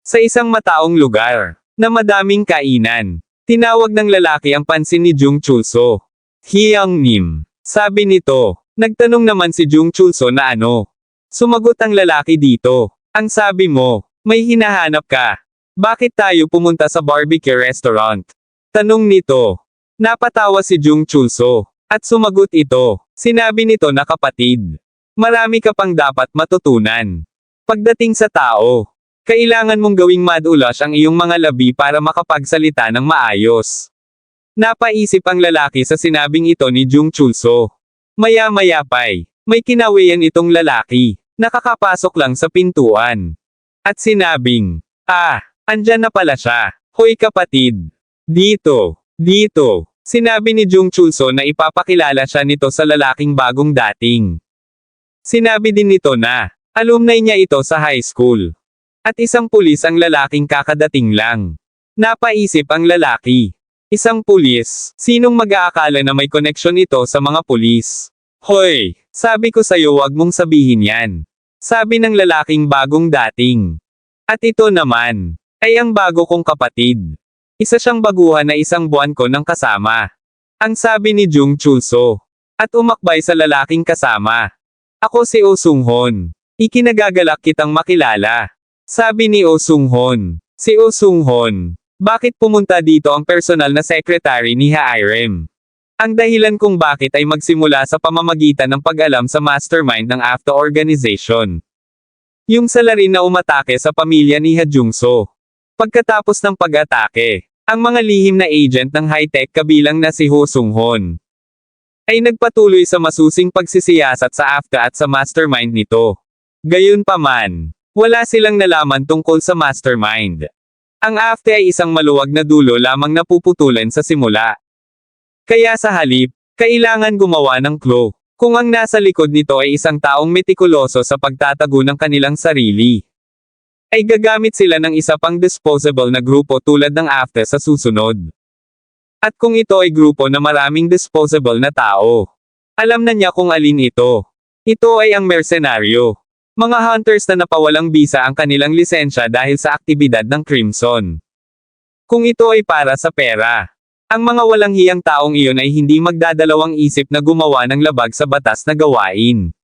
Sa isang mataong lugar, na madaming kainan, tinawag ng lalaki ang pansin ni Jung Chulso. Hyang Nim. Sabi nito, nagtanong naman si Jung Chulso na ano. Sumagot ang lalaki dito. Ang sabi mo, may hinahanap ka. Bakit tayo pumunta sa barbecue restaurant? Tanong nito. Napatawa si Jung Chulso. At sumagot ito. Sinabi nito na kapatid. Marami ka pang dapat matutunan. Pagdating sa tao, kailangan mong gawing madulas ang iyong mga labi para makapagsalita ng maayos. Napaisip ang lalaki sa sinabing ito ni Jung Chulso. Maya-maya pa'y, may kinawian itong lalaki. Nakakapasok lang sa pintuan. At sinabing, andyan na pala siya. Hoy kapatid. Dito. Sinabi ni Jung Chulso na ipapakilala siya nito sa lalaking bagong dating. Sinabi din nito na, alumni niya ito sa high school. At isang pulis ang lalaking kakadating lang. Napaisip ang lalaki. Isang pulis, sinong mag-aakala na may koneksyon ito sa mga pulis? Hoy, sabi ko sa'yo wag mong sabihin yan. Sabi ng lalaking bagong dating. At ito naman, ay ang bago kong kapatid. Isa siyang baguhan na isang buwan ko ng kasama. Ang sabi ni Jung Chulso. At umakbay sa lalaking kasama. Ako si Oh Sung-hon. Ikinagagalak kitang makilala. Sabi ni Oh Sung-hon. Si Oh Sung-hon. Bakit pumunta dito ang personal na secretary ni Ha-irem? Ang dahilan kung bakit ay magsimula sa pamamagitan ng pag-alam sa mastermind ng AFTA organization. Yung salarin na umatake sa pamilya ni Ha Jung-so. Pagkatapos ng pag-atake, ang mga lihim na agent ng high-tech kabilang na si Oh Sung-hon ay nagpatuloy sa masusing pagsisiyasat sa AFTA at sa mastermind nito. Gayunpaman, wala silang nalaman tungkol sa mastermind. Ang AFTA ay isang maluwag na dulo lamang na puputulan sa simula. Kaya sa halip, kailangan gumawa ng clue. Kung ang nasa likod nito ay isang taong metikuloso sa pagtatago ng kanilang sarili, ay gagamit sila ng isa pang disposable na grupo tulad ng AFTA sa susunod. At kung ito ay grupo na maraming disposable na tao, alam na niya kung alin ito. Ito ay ang mersenaryo. Mga hunters na napawalang bisa ang kanilang lisensya dahil sa aktibidad ng Crimson. Kung ito ay para sa pera, ang mga walang hiyang taong iyon ay hindi magdadalawang isip na gumawa ng labag sa batas na gawain.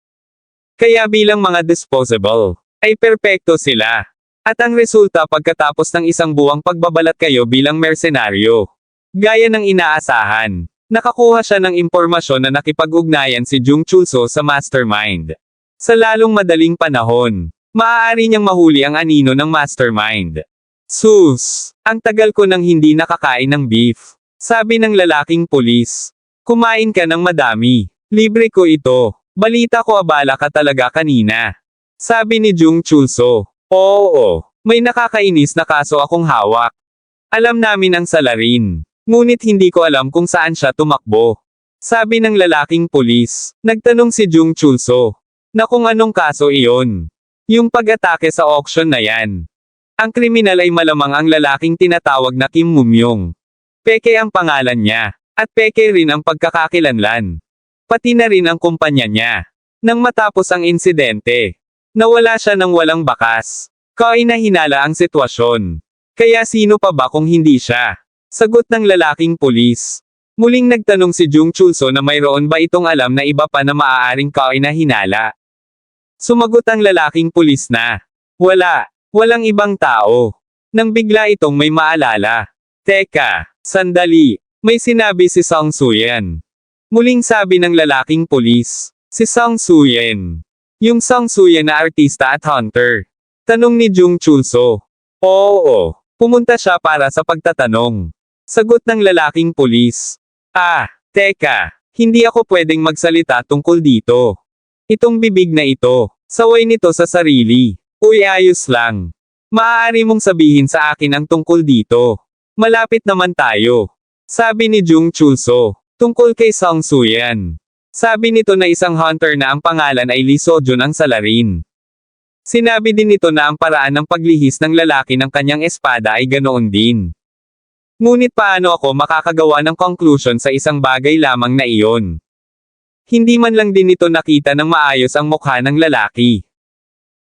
Kaya bilang mga disposable, ay perpekto sila. At ang resulta pagkatapos ng isang buwang pagbabalat kayo bilang mersenaryo. Gaya ng inaasahan, nakakuha siya ng impormasyon na nakipag-ugnayan si Jung Chulso sa mastermind. Sa lalong madaling panahon, maaari niyang mahuli ang anino ng mastermind. Sus! Ang tagal ko nang hindi nakakain ng beef. Sabi ng lalaking pulis. Kumain ka ng madami. Libre ko ito. Balita ko abala ka talaga kanina. Sabi ni Jung Chulso. Oo, may nakakainis na kaso akong hawak. Alam namin ang salarin. Ngunit hindi ko alam kung saan siya tumakbo. Sabi ng lalaking pulis. Nagtanong si Jung Chulso. Na kung anong kaso iyon. Yung pag-atake sa auction na yan. Ang kriminal ay malamang ang lalaking tinatawag na Kim Mumyong. Peke ang pangalan niya. At peke rin ang pagkakakilanlan. Pati na rin ang kumpanya niya. Nang matapos ang insidente, nawala siya ng walang bakas. Kainahinala ang sitwasyon. Kaya sino pa ba kung hindi siya? Sagot ng lalaking pulis. Muling nagtanong si Jung Chulso na mayroon ba itong alam na iba pa na maaaring kainahinala. Sumagot ang lalaking pulis na, walang ibang tao. Nang bigla itong may maalala. Teka, sandali, may sinabi si Song Suyen. Muling sabi ng lalaking pulis, si Song Suyen. Yung Song Suyen na artista at hunter. Tanong ni Jung Chulso. Oo, pumunta siya para sa pagtatanong. Sagot ng lalaking pulis. Teka, hindi ako pwedeng magsalita tungkol dito. Itong bibig na ito, saway nito sa sarili. Uy ayos lang. Maaari mong sabihin sa akin ang tungkol dito. Malapit naman tayo. Sabi ni Jung Chulso, tungkol kay Song Suyen. Sabi nito na isang hunter na ang pangalan ay Lee Sojun ang salarin. Sinabi din nito na ang paraan ng paglihis ng lalaki ng kanyang espada ay ganoon din. Ngunit paano ako makakagawa ng conclusion sa isang bagay lamang na iyon? Hindi man lang din ito nakita ng maayos ang mukha ng lalaki.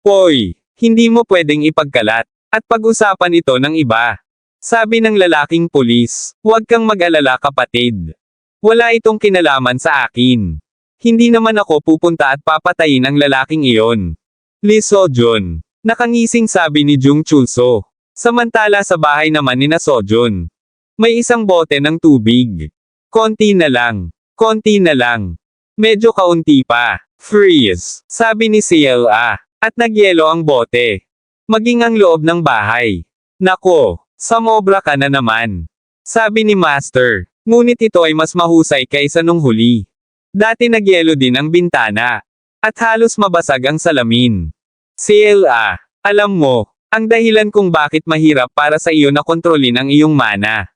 Hoy, hindi mo pwedeng ipagkalat. At pag-usapan ito ng iba. Sabi ng lalaking pulis, "Huwag kang mag-alala kapatid. Wala itong kinalaman sa akin. Hindi naman ako pupunta at papatayin ang lalaking iyon." Lee Sojun. Nakangising sabi ni Jung Chulso. Samantala sa bahay naman ni na Sojun. May isang bote ng tubig. Konti na lang. Konti na lang. Medyo kaunti pa. Freeze. Sabi ni CLA. At nagyelo ang bote. Maging ang loob ng bahay. Nako. Samobra ka na naman. Sabi ni Master. Ngunit ito ay mas mahusay kaysa nung huli. Dati nagyelo din ang bintana. At halos mabasag ang salamin. CLA. Alam mo, ang dahilan kung bakit mahirap para sa iyo na kontrolin ang iyong mana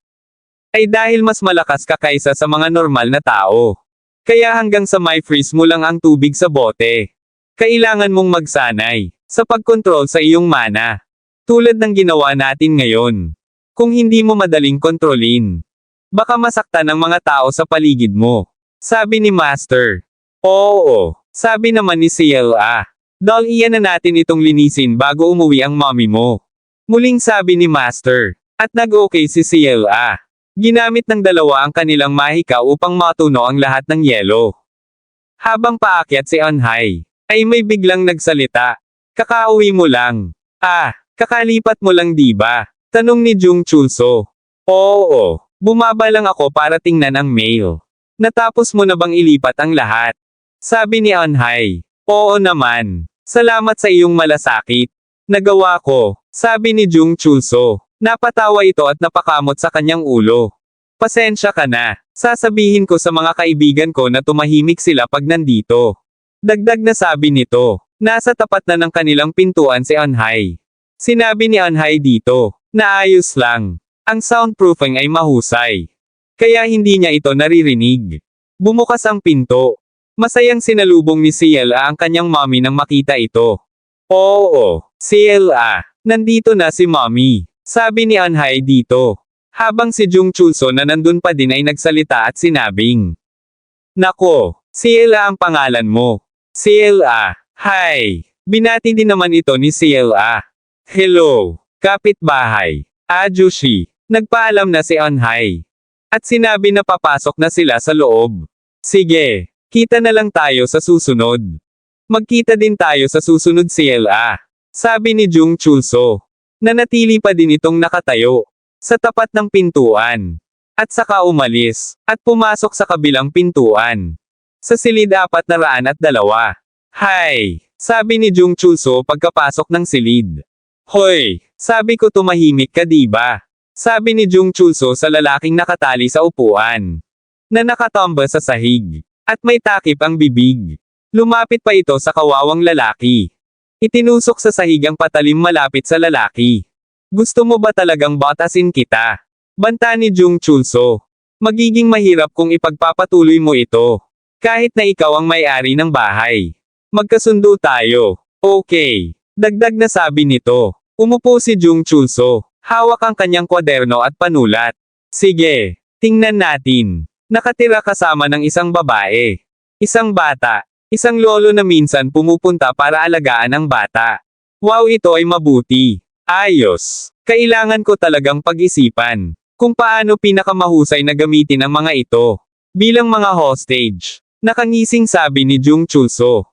ay dahil mas malakas ka kaysa sa mga normal na tao. Kaya hanggang sa may freeze mo lang ang tubig sa bote. Kailangan mong magsanay sa pagkontrol sa iyong mana. Tulad ng ginawa natin ngayon. Kung hindi mo madaling kontrolin, baka masaktan ang mga tao sa paligid mo. Sabi ni Master. Oo, sabi naman ni CLA. Dol, iyan na natin itong linisin bago umuwi ang mommy mo. Muling sabi ni Master. At nag-okay si CLA. Ginamit ng dalawa ang kanilang mahika upang matuno ang lahat ng yelo. Habang paakyat si Anhai, ay may biglang nagsalita. Kakauwi mo lang. Kakalipat mo lang diba? Tanong ni Jung Chulso. Oo, bumaba lang ako para tingnan ang mail. Natapos mo na bang ilipat ang lahat? Sabi ni Anhai. Oo naman. Salamat sa iyong malasakit. Nagawa ko, sabi ni Jung Chulso. Napatawa ito at napakamot sa kanyang ulo. Pasensya ka na. Sasabihin ko sa mga kaibigan ko na tumahimik sila pag nandito. Dagdag na sabi nito. Nasa tapat na ng kanilang pintuan si Anhai. Sinabi ni Anhai dito, naayos lang. Ang soundproofing ay mahusay. Kaya hindi niya ito naririnig. Bumukas ang pinto. Masayang sinalubong ni CLA ang kanyang mommy nang makita ito. Oo, CLA, nandito na si mommy. Sabi ni Anhai dito. Habang si Jung Chulso na nandun pa din ay nagsalita at sinabing. Nako, CLA ang pangalan mo. CLA, hi. Binati din naman ito ni CLA. Hello, kapitbahay. Ajushi. Nagpaalam na si Anhai. At sinabi na papasok na sila sa loob. Sige, kita na lang tayo sa susunod. Magkita din tayo sa susunod CLA. Sabi ni Jung Chulso. Nanatili pa din itong nakatayo. Sa tapat ng pintuan. At saka umalis. At pumasok sa kabilang pintuan. Sa silid 402. Hi. Sabi ni Jung Chulso pagkapasok ng silid. Hoy, sabi ko tumahimik ka diba? Sabi ni Jung Chulso sa lalaking nakatali sa upuan. Na nakatamba sa sahig. At may takip ang bibig. Lumapit pa ito sa kawawang lalaki. Itinusok sa sahig ang patalim malapit sa lalaki. Gusto mo ba talagang batasin kita? Banta ni Jung Chulso. Magiging mahirap kung ipagpapatuloy mo ito. Kahit na ikaw ang may-ari ng bahay. Magkasundo tayo. Okay. Dagdag na sabi nito. Umupo si Jung Chulso. Hawak ang kanyang kwaderno at panulat. Sige, tingnan natin. Nakatira kasama ng isang babae. Isang bata. Isang lolo na minsan pumupunta para alagaan ang bata. Wow, ito ay mabuti. Ayos. Kailangan ko talagang pag-isipan kung paano pinakamahusay na gamitin ang mga ito bilang mga hostage. Nakangising sabi ni Jung Chulso.